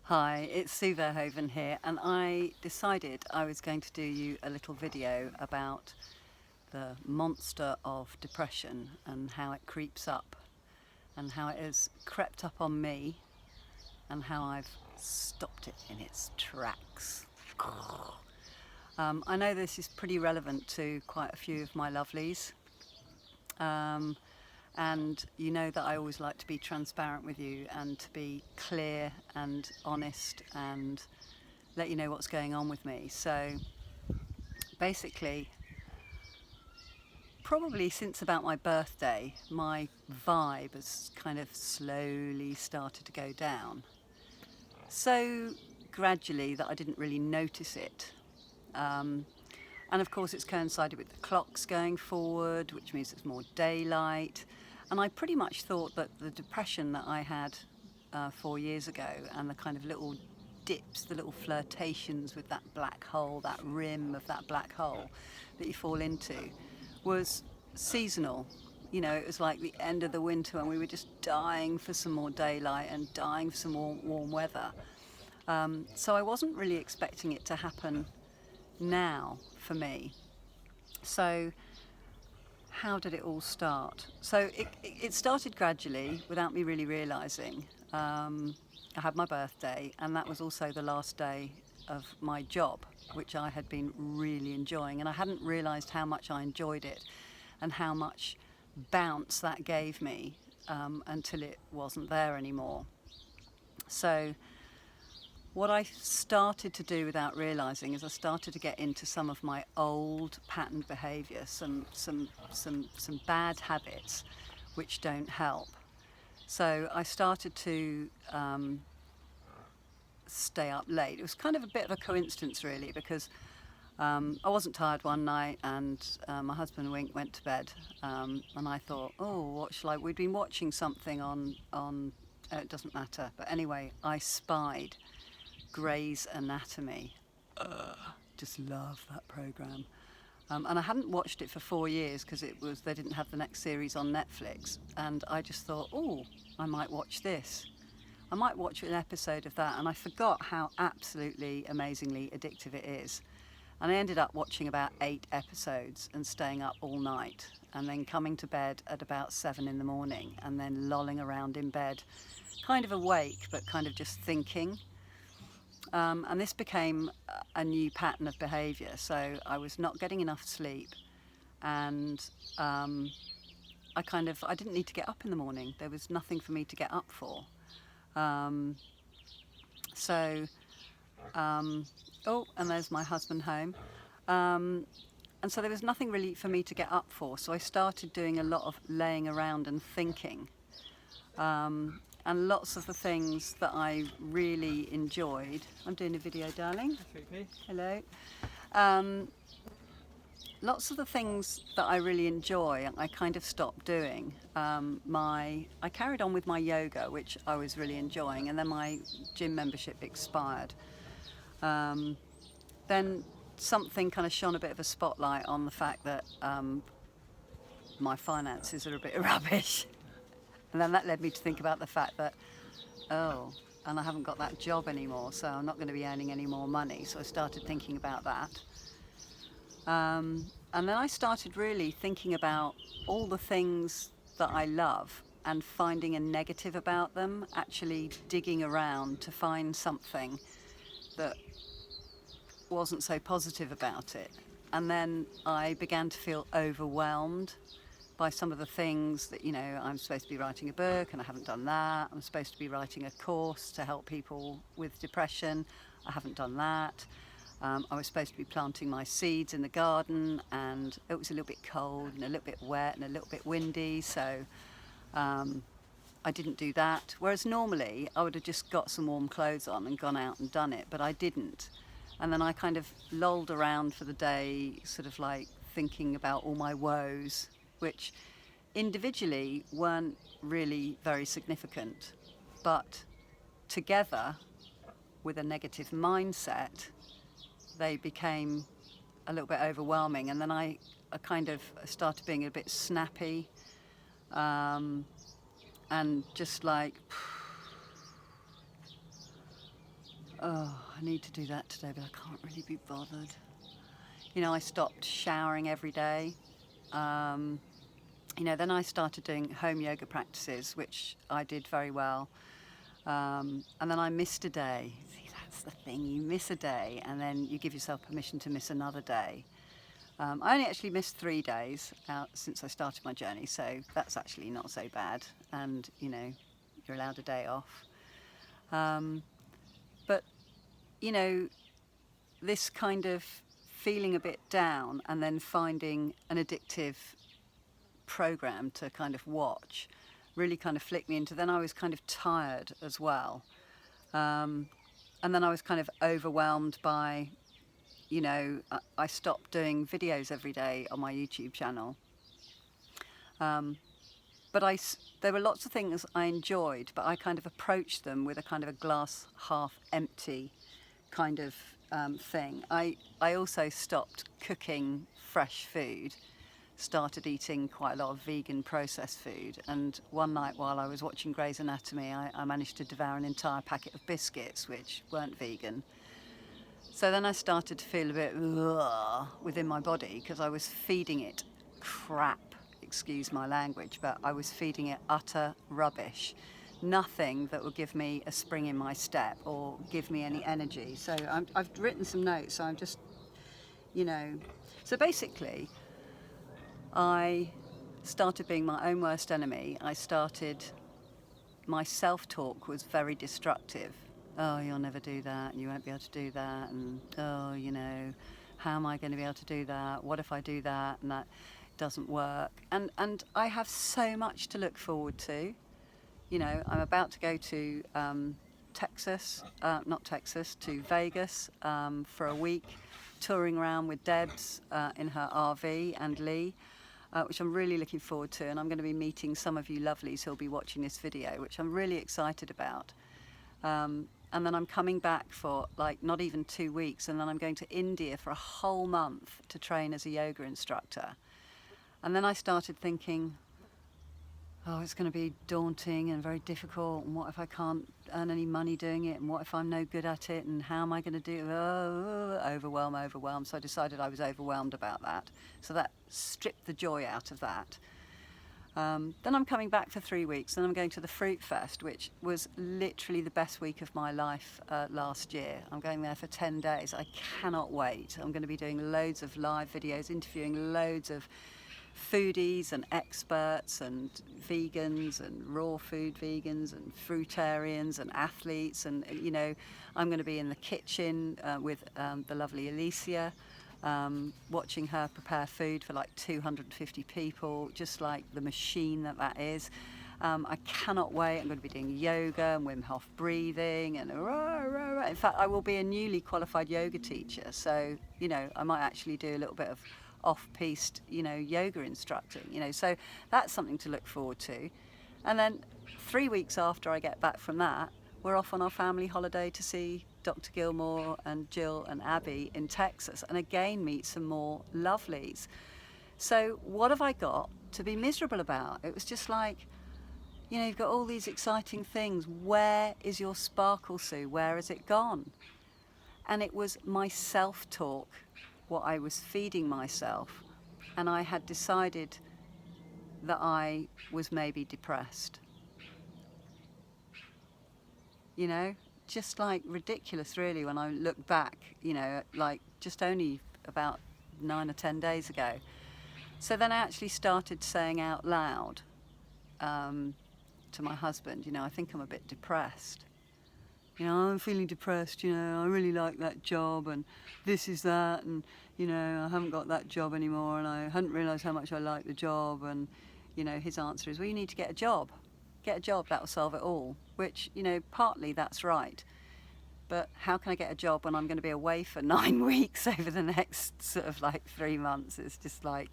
Hi, it's Sue Verhoeven here, and I decided I was going to do you a little video about the monster of depression and how it creeps up and how it has crept up on me and how I've stopped it in its tracks. I know this is pretty relevant to quite a few of my lovelies. And you know that I always like to be transparent with you and to be clear and honest and let you know what's going on with me. So basically, probably since about my birthday, my vibe has kind of slowly started to go down. So gradually that I didn't really notice it. And of course it's coincided with the clocks going forward, which means there's more daylight. And I pretty much thought that the depression that I had 4 years ago and the kind of little dips, the little flirtations with that black hole, that rim of that black hole that you fall into, was seasonal. You know, it was like the end of the winter and we were just dying for some more daylight and dying for some more warm weather. So I wasn't really expecting it to happen now for me. So how did it all start? So it started gradually without me really realising. I had my birthday and that was also the last day of my job, which I had been really enjoying, and I hadn't realised how much I enjoyed it and how much bounce that gave me until it wasn't there anymore. So what I started to do without realising is I started to get into some of my old patterned behaviour, some bad habits which don't help. So I started to stay up late. It was kind of a bit of a coincidence really, because I wasn't tired one night and my husband Wink went to bed, and I thought, oh, what shall I... We'd been watching something on it doesn't matter, but anyway, I spied Grey's Anatomy. Just love that programme. And I hadn't watched it for 4 years because they didn't have the next series on Netflix, and I just thought, oh, I might watch this. I might watch an episode of that, and I forgot how absolutely amazingly addictive it is. And I ended up watching about 8 episodes and staying up all night and then coming to bed at about 7 in the morning and then lolling around in bed, kind of awake but kind of just thinking. And this became a new pattern of behaviour. So I was not getting enough sleep, and I didn't need to get up in the morning. There was nothing for me to get up for. Oh, and there's my husband home. And so there was nothing really for me to get up for. So I started doing a lot of laying around and thinking. And lots of the things that I really enjoyed. I'm doing a video, darling. Okay. Hello. Lots of the things that I really enjoy, I kind of stopped doing. I carried on with my yoga, which I was really enjoying, and then my gym membership expired. Then something kind of shone a bit of a spotlight on the fact that my finances are a bit rubbish. And then that led me to think about the fact that, oh, and I haven't got that job anymore, so I'm not going to be earning any more money. So I started thinking about that. And then I started really thinking about all the things that I love and finding a negative about them, actually digging around to find something that wasn't so positive about it. And then I began to feel overwhelmed by some of the things that, you know, I'm supposed to be writing a book and I haven't done that. I'm supposed to be writing a course to help people with depression. I haven't done that. I was supposed to be planting my seeds in the garden, and it was a little bit cold and a little bit wet and a little bit windy, so I didn't do that. Whereas normally I would have just got some warm clothes on and gone out and done it, but I didn't. And then I kind of lolled around for the day, sort of like thinking about all my woes, which individually weren't really very significant, but together with a negative mindset, they became a little bit overwhelming. And then I kind of started being a bit snappy, and just like oh, I need to do that today, but I can't really be bothered. You know, I stopped showering every day. Then I started doing home yoga practices, which I did very well. And then I missed a day. See, that's the thing, you miss a day and then you give yourself permission to miss another day. I only actually missed 3 days out since I started my journey, so that's actually not so bad. And, you're allowed a day off. But, this kind of feeling a bit down and then finding an addictive program to kind of watch really kind of flicked me into, then I was kind of tired as well. And then I was kind of overwhelmed by, I stopped doing videos every day on my YouTube channel. But there were lots of things I enjoyed, but I kind of approached them with a kind of a glass half empty kind of thing. I also stopped cooking fresh food, started eating quite a lot of vegan processed food, and one night while I was watching Grey's Anatomy, I managed to devour an entire packet of biscuits which weren't vegan. So then I started to feel a bit within my body because I was feeding it crap, excuse my language, but I was feeding it utter rubbish. Nothing that would give me a spring in my step or give me any energy. So I've written some notes, so I'm just, So basically, I started being my own worst enemy. My self-talk was very destructive. Oh, you'll never do that, and you won't be able to do that, and oh, how am I going to be able to do that? What if I do that and that doesn't work? And I have so much to look forward to. I'm about to go to to Vegas for a week, touring around with Debs in her RV and Lee, which I'm really looking forward to. And I'm going to be meeting some of you lovelies who'll be watching this video, which I'm really excited about. And then I'm coming back for not even 2 weeks, and then I'm going to India for a whole month to train as a yoga instructor. And then I started thinking, oh, it's going to be daunting and very difficult, and what if I can't earn any money doing it, and what if I'm no good at it, and how am I going to do it? Oh, overwhelm. So I decided I was overwhelmed about that. So that stripped the joy out of that. Then I'm coming back for 3 weeks, and I'm going to the Fruit Fest, which was literally the best week of my life last year. I'm going there for 10 days. I cannot wait. I'm going to be doing loads of live videos, interviewing loads of foodies and experts and vegans and raw food vegans and fruitarians and athletes, and I'm going to be in the kitchen with the lovely Alicia, watching her prepare food for 250 people, just like the machine that is. I cannot wait. I'm going to be doing yoga and Wim Hof breathing and in fact I will be a newly qualified yoga teacher, so I might actually do a little bit of off-piste yoga instructing, so that's something to look forward to. And then 3 weeks after I get back from that, we're off on our family holiday to see Dr. Gilmore and Jill and Abby in Texas, and again meet some more lovelies. So what have I got to be miserable about? It was just you've got all these exciting things. Where is your sparkle, Sue? Where has it gone? And it was my self-talk, what I was feeding myself, and I had decided that I was maybe depressed. Just ridiculous really when I look back, just only about 9 or 10 days ago. So then I actually started saying out loud to my husband, I think I'm a bit depressed. I'm feeling depressed, I really like that job and this is that, and, I haven't got that job anymore and I hadn't realised how much I like the job. And, his answer is, well, you need to get a job. Get a job, that'll solve it all. Which, partly that's right. But how can I get a job when I'm going to be away for 9 weeks over the next sort of 3 months? It's just I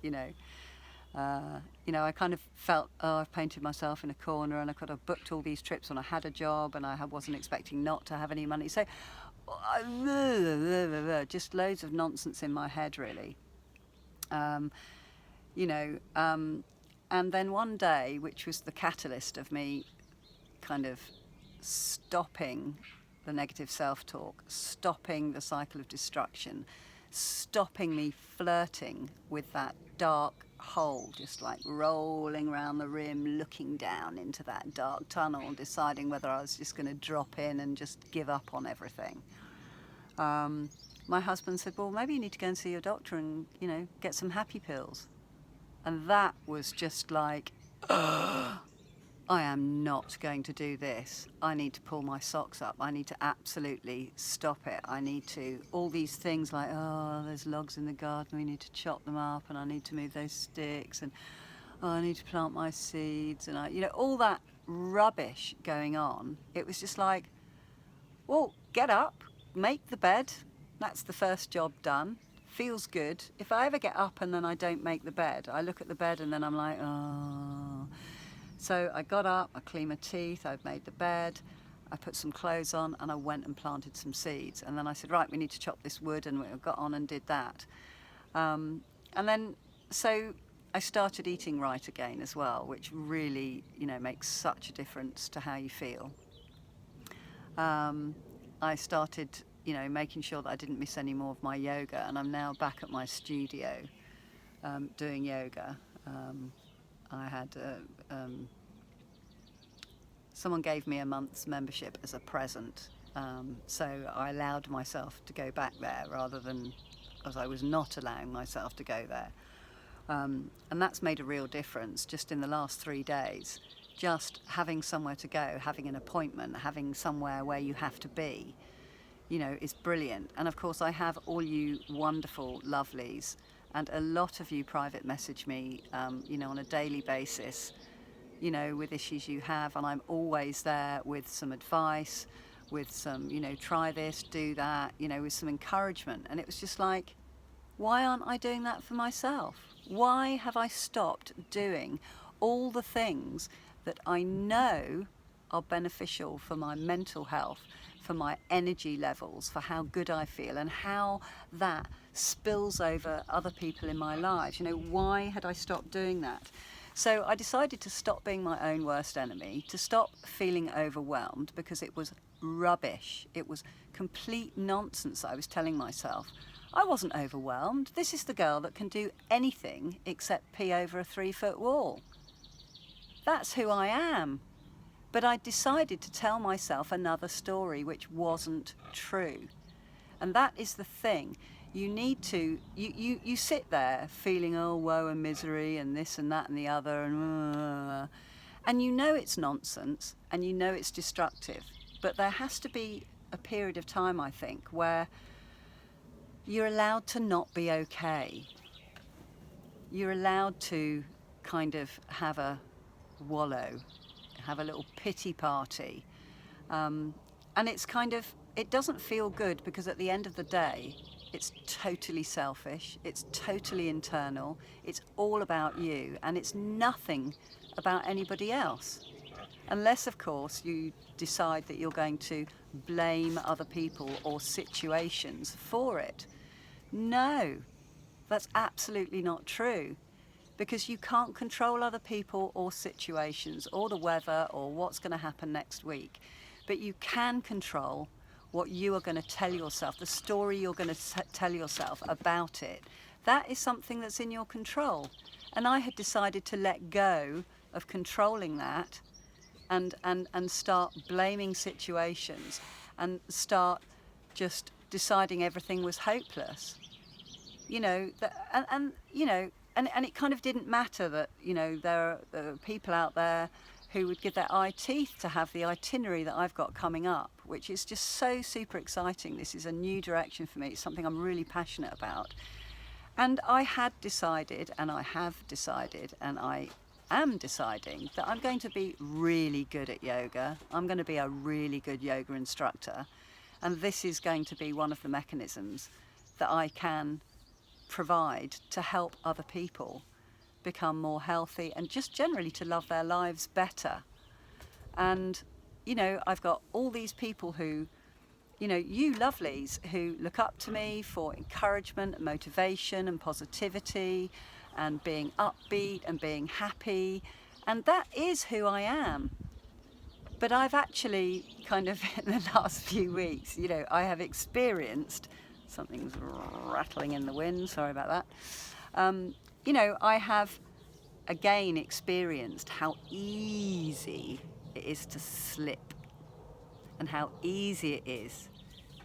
kind of felt, I've painted myself in a corner and I could have booked all these trips when I had a job and I wasn't expecting not to have any money. So just loads of nonsense in my head, really. And then one day, which was the catalyst of me kind of stopping the negative self-talk, stopping the cycle of destruction, stopping me flirting with that dark hole, just like rolling around the rim, looking down into that dark tunnel, deciding whether I was just going to drop in and just give up on everything. My husband said, well, maybe you need to go and see your doctor and, get some happy pills. And that was just like, I am not going to do this. I need to pull my socks up. I need to absolutely stop it. I need to, all these things like, oh, there's logs in the garden, we need to chop them up, and I need to move those sticks, and I need to plant my seeds, and all that rubbish going on. It was just like, well, get up, make the bed. That's the first job done. Feels good. If I ever get up and then I don't make the bed, I look at the bed and then I'm like, oh. So I got up, I cleaned my teeth, I'd made the bed, I put some clothes on, and I went and planted some seeds. And then I said, right, we need to chop this wood, and we got on and did that. And then, so I started eating right again as well, which really, makes such a difference to how you feel. I started, making sure that I didn't miss any more of my yoga, and I'm now back at my studio doing yoga. I had someone gave me a month's membership as a present, so I allowed myself to go back there rather than, as I was not allowing myself to go there. And that's made a real difference just in the last 3 days. Just having somewhere to go, having an appointment, having somewhere where you have to be, is brilliant. And of course I have all you wonderful lovelies, and a lot of you private message me, on a daily basis, with issues you have, and I'm always there with some advice, with some, try this, do that, with some encouragement. And it was just like, why aren't I doing that for myself? Why have I stopped doing all the things that I know are beneficial for my mental health, for my energy levels, for how good I feel, and how that spills over other people in my life? Why had I stopped doing that? So I decided to stop being my own worst enemy, to stop feeling overwhelmed, because it was rubbish. It was complete nonsense that I was telling myself. I wasn't overwhelmed. This is the girl that can do anything except pee over a 3-foot wall. That's who I am. But I decided to tell myself another story which wasn't true. And that is the thing. You need to, you sit there feeling, oh, woe and misery and this and that and the other, and it's nonsense, and it's destructive. But there has to be a period of time, I think, where you're allowed to not be okay. You're allowed to kind of have a wallow, have a little pity party. And it's kind of, it doesn't feel good, because at the end of the day, it's totally selfish, it's totally internal, it's all about you, and it's nothing about anybody else. Unless, of course, you decide that you're going to blame other people or situations for it. No, that's absolutely not true, because you can't control other people or situations or the weather or what's going to happen next week. But you can control what you are going to tell yourself, the story you're going to tell yourself about it. That is something that's in your control. And I had decided to let go of controlling that and start blaming situations and start just deciding everything was hopeless. And it kind of didn't matter that, there are people out there who would give their eye teeth to have the itinerary that I've got coming up, which is just so super exciting. This is a new direction for me. It's something I'm really passionate about. And I had decided, and I have decided, and I am deciding that I'm going to be really good at yoga. I'm going to be a really good yoga instructor. And this is going to be one of the mechanisms that I can provide to help other people become more healthy and just generally to love their lives better. And, I've got all these people who, you lovelies, who look up to me for encouragement and motivation and positivity and being upbeat and being happy. And that is who I am. But I've actually kind of in the last few weeks, I have experienced, something's rattling in the wind, sorry about that. I have again experienced how easy it is to slip and how easy it is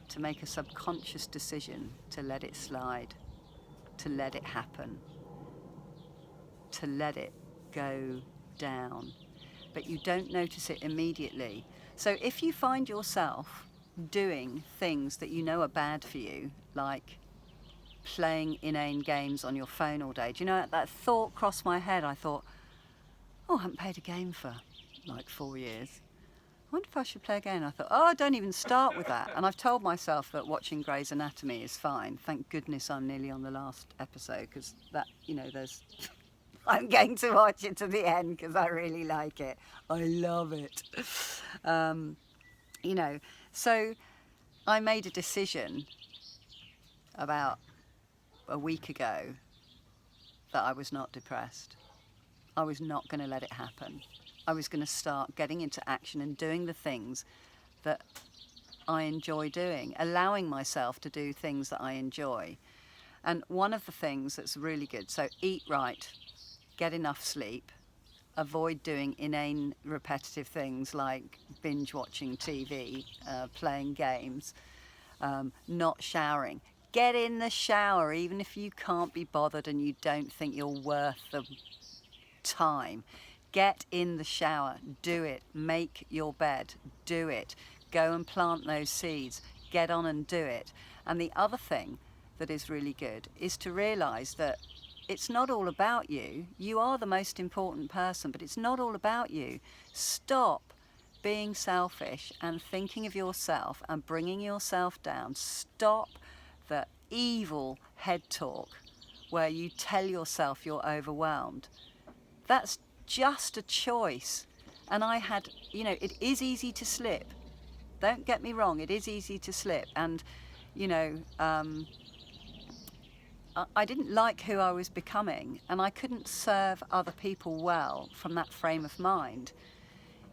to make a subconscious decision to let it slide, to let it happen, to let it go down. But you don't notice it immediately. So if you find yourself doing things that you know are bad for you, like playing inane games on your phone all day, do you know, that thought crossed my head. I thought, I haven't played a game for like 4 years. I wonder if I should play a game. I thought, don't even start with that. And I've told myself that watching Grey's Anatomy is fine. Thank goodness I'm nearly on the last episode, because that, there's... I'm going to watch it to the end because I really like it. I love it. So I made a decision about a week ago that I was not depressed. I was not going to let it happen. I was going to start getting into action and doing the things that I enjoy doing, allowing myself to do things that I enjoy. And one of the things that's really good, so eat right, get enough sleep, avoid doing inane repetitive things like binge watching TV, playing games, not showering. Get in the shower even if you can't be bothered and you don't think you're worth the time. Get in the shower, do it, make your bed, do it, go and plant those seeds, get on and do it. And the other thing that is really good is to realise that it's not all about you. You are the most important person, but it's not all about you. Stop being selfish and thinking of yourself and bringing yourself down. Stop the evil head talk where you tell yourself you're overwhelmed. That's just a choice. And it is easy to slip. Don't get me wrong, it is easy to slip. And, I didn't like who I was becoming, and I couldn't serve other people well from that frame of mind.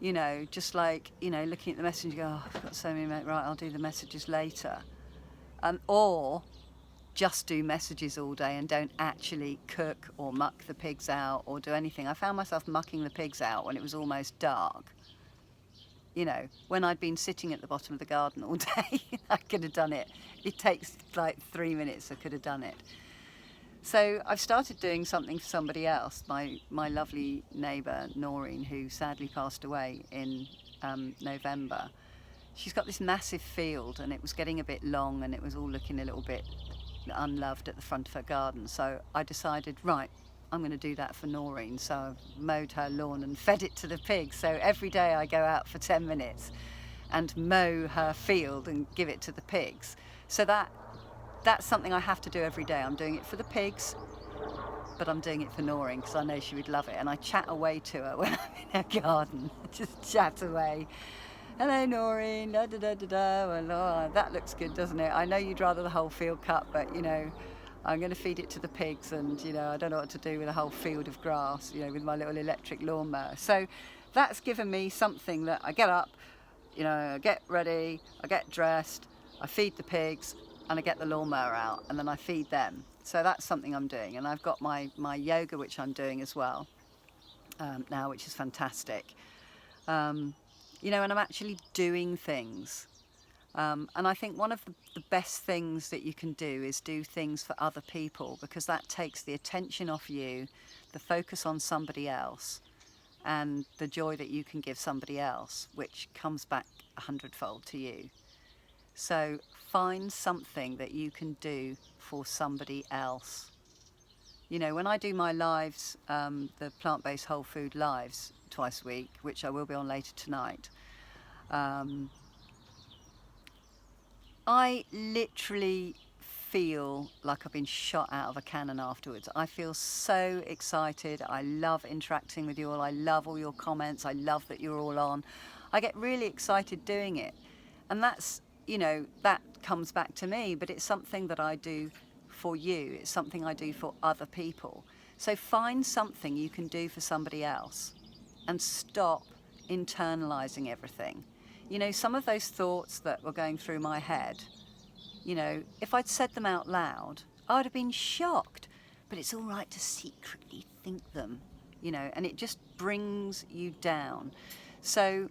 Just like, looking at the message and go, I've got so many, right, I'll do the messages later. Or just do messages all day and don't actually cook or muck the pigs out or do anything. I found myself mucking the pigs out when it was almost dark. When I'd been sitting at the bottom of the garden all day, I could have done it. It takes like 3 minutes, I could have done it. So I've started doing something for somebody else, my lovely neighbour, Noreen, who sadly passed away in November. She's got this massive field and it was getting a bit long and it was all looking a little bit unloved at the front of her garden. So I decided, right, I'm going to do that for Noreen. So I've mowed her lawn and fed it to the pigs. So every day I go out for 10 minutes and mow her field and give it to the pigs. So that's something I have to do every day. I'm doing it for the pigs, but I'm doing it for Noreen because I know she would love it. And I chat away to her when I'm in her garden, just chat away. Hello, Noreen, da da da da da. Well, that looks good, doesn't it? I know you'd rather the whole field cut, but I'm going to feed it to the pigs, and I don't know what to do with a whole field of grass, with my little electric lawnmower. So that's given me something that I get up, I get ready, I get dressed, I feed the pigs, and I get the lawnmower out, and then I feed them. So that's something I'm doing, and I've got my yoga, which I'm doing as well now, which is fantastic. And I'm actually doing things. And I think one of the best things that you can do is do things for other people, because that takes the attention off you, the focus on somebody else, and the joy that you can give somebody else, which comes back 100-fold to you. So find something that you can do for somebody else. When I do my lives, the plant-based whole food lives twice a week, which I will be on later tonight, I literally feel like I've been shot out of a cannon afterwards. I feel so excited. I love interacting with you all. I love all your comments. I love that you're all on. I get really excited doing it. And that's, that comes back to me, but it's something that I do for you. It's something I do for other people. So find something you can do for somebody else and stop internalising everything. You know, some of those thoughts that were going through my head, you know, if I'd said them out loud, I would have been shocked. But it's all right to secretly think them, you know, and it just brings you down. So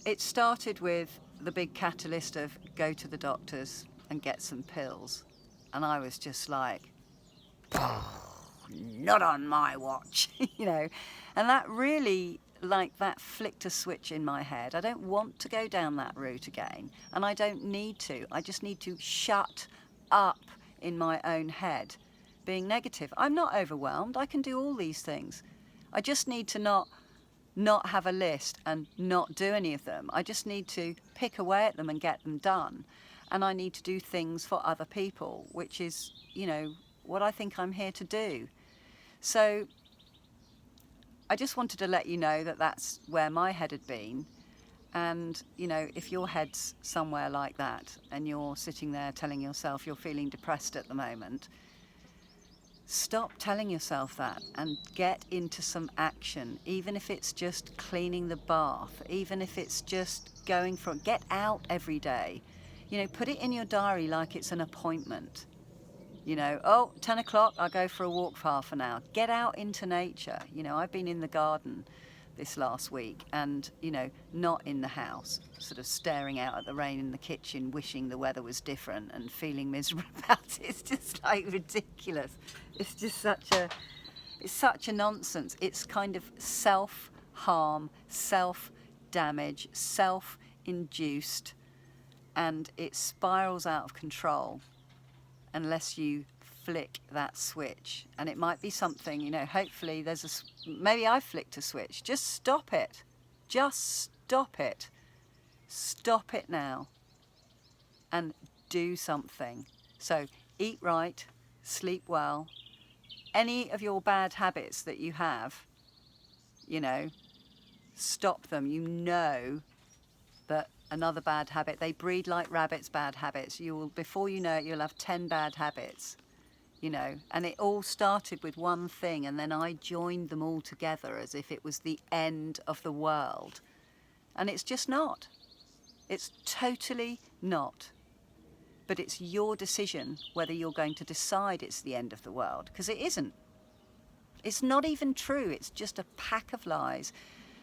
it started with the big catalyst of go to the doctors and get some pills. And I was just like, not on my watch, you know. And that really, like, that flicked a switch in my head. I don't want to go down that route again, and I don't need to. I just need to shut up in my own head being negative. I'm not overwhelmed. I can do all these things. I just need to not have a list and not do any of them. I just need to pick away at them and get them done. And I need to do things for other people, which is, you know, what I think I'm here to do. So I just wanted to let you know that that's where my head had been. And, you know, if your head's somewhere like that and you're sitting there telling yourself you're feeling depressed at the moment, stop telling yourself that and get into some action, even if it's just cleaning the bath, even if it's just get out every day. You know, put it in your diary like it's an appointment. You know, 10 o'clock, I'll go for a walk for half an hour. Get out into nature. You know, I've been in the garden this last week and, you know, not in the house, sort of staring out at the rain in the kitchen, wishing the weather was different and feeling miserable about it. It's just like ridiculous. It's just such a nonsense. It's kind of self-harm, self-damage, self-induced, and it spirals out of control unless you flick that switch. And it might be something, you know, hopefully maybe I flicked a switch. Just stop it. Just stop it. Stop it now and do something. So eat right, sleep well. Any of your bad habits that you have, you know, stop them. You know that another bad habit, they breed like rabbits, bad habits. Before you know it, you'll have 10 bad habits, you know. And it all started with one thing, and then I joined them all together as if it was the end of the world. And it's just not. It's totally not. But it's your decision whether you're going to decide it's the end of the world, because it isn't. It's not even true. It's just a pack of lies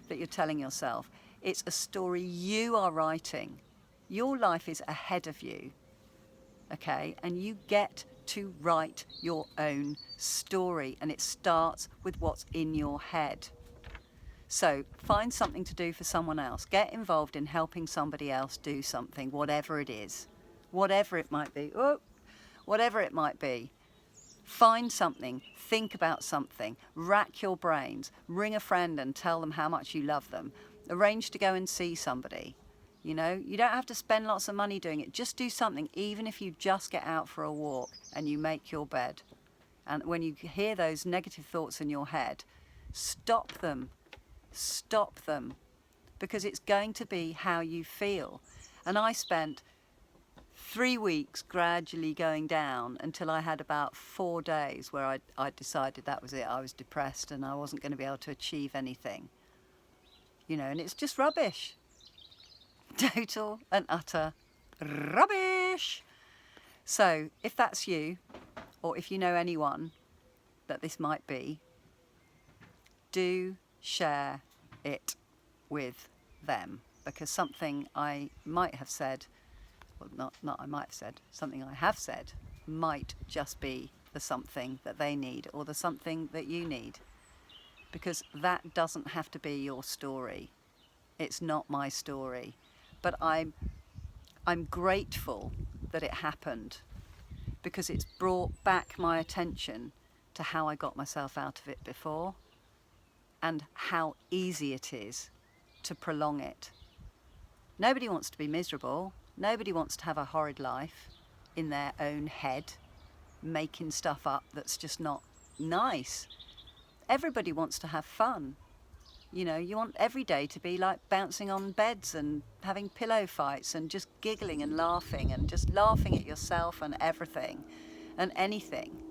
that you're telling yourself. It's a story you are writing. Your life is ahead of you, okay? And you get to write your own story, and it starts with what's in your head. So find something to do for someone else. Get involved in helping somebody else do something, whatever it is, whatever it might be. Whatever it might be. Find something, think about something, rack your brains, ring a friend and tell them how much you love them. Arrange to go and see somebody. You know, you don't have to spend lots of money doing it. Just do something, even if you just get out for a walk and you make your bed. And when you hear those negative thoughts in your head, stop them. Stop them. Because it's going to be how you feel. And I spent 3 weeks gradually going down until I had about 4 days where I decided that was it. I was depressed and I wasn't going to be able to achieve anything. You know, and it's just rubbish. Total and utter rubbish. So if that's you, or if you know anyone that this might be, do share it with them. Because something I might have said, well, not I might have said, something I have said might just be the something that they need or the something that you need. Because that doesn't have to be your story. It's not my story. But I'm grateful that it happened, because it's brought back my attention to how I got myself out of it before and how easy it is to prolong it. Nobody wants to be miserable. Nobody wants to have a horrid life in their own head, making stuff up that's just not nice. Everybody wants to have fun. You know, you want every day to be like bouncing on beds and having pillow fights and just giggling and just laughing at yourself and everything and anything.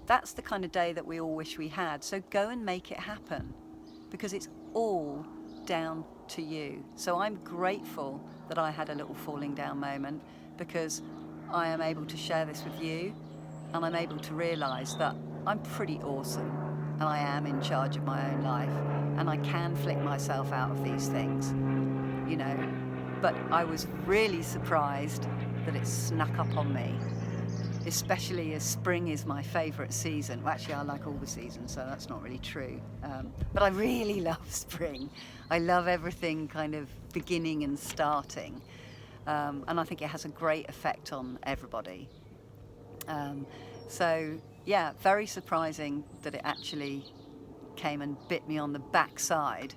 That's the kind of day that we all wish we had. So go and make it happen, because it's all down to you. So I'm grateful that I had a little falling down moment, because I am able to share this with you, and I'm able to realise that I'm pretty awesome, and I am in charge of my own life, and I can flick myself out of these things, you know. But I was really surprised that it snuck up on me, especially as spring is my favourite season. Well, actually, I like all the seasons, so that's not really true. But I really love spring. I love everything kind of beginning and starting. And I think it has a great effect on everybody. So, yeah, very surprising that it actually came and bit me on the backside,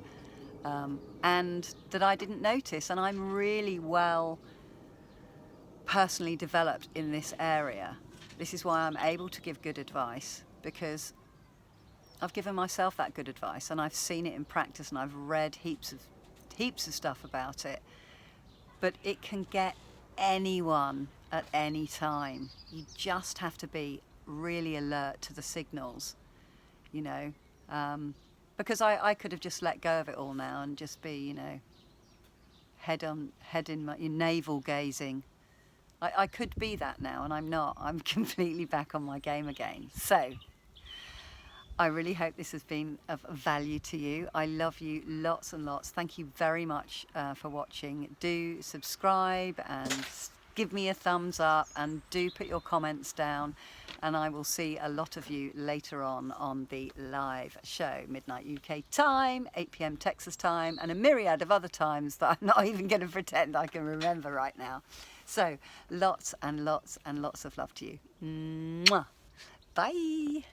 and that I didn't notice. And I'm really well personally developed in this area. This is why I'm able to give good advice, because I've given myself that good advice, and I've seen it in practice, and I've read heaps of stuff about it. But it can get anyone at any time. You just have to be really alert to the signals, you know, because I could have just let go of it all now and just be, you know, head in my navel gazing. I could be that now, and I'm not. I'm completely back on my game again. So I really hope this has been of value to you. I love you lots and lots. Thank you very much for watching. Do subscribe and give me a thumbs up, and do put your comments down, and I will see a lot of you later on the live show, midnight UK time, 8 p.m. Texas time, and a myriad of other times that I'm not even going to pretend I can remember right now. So lots and lots and lots of love to you. Mwah. Bye.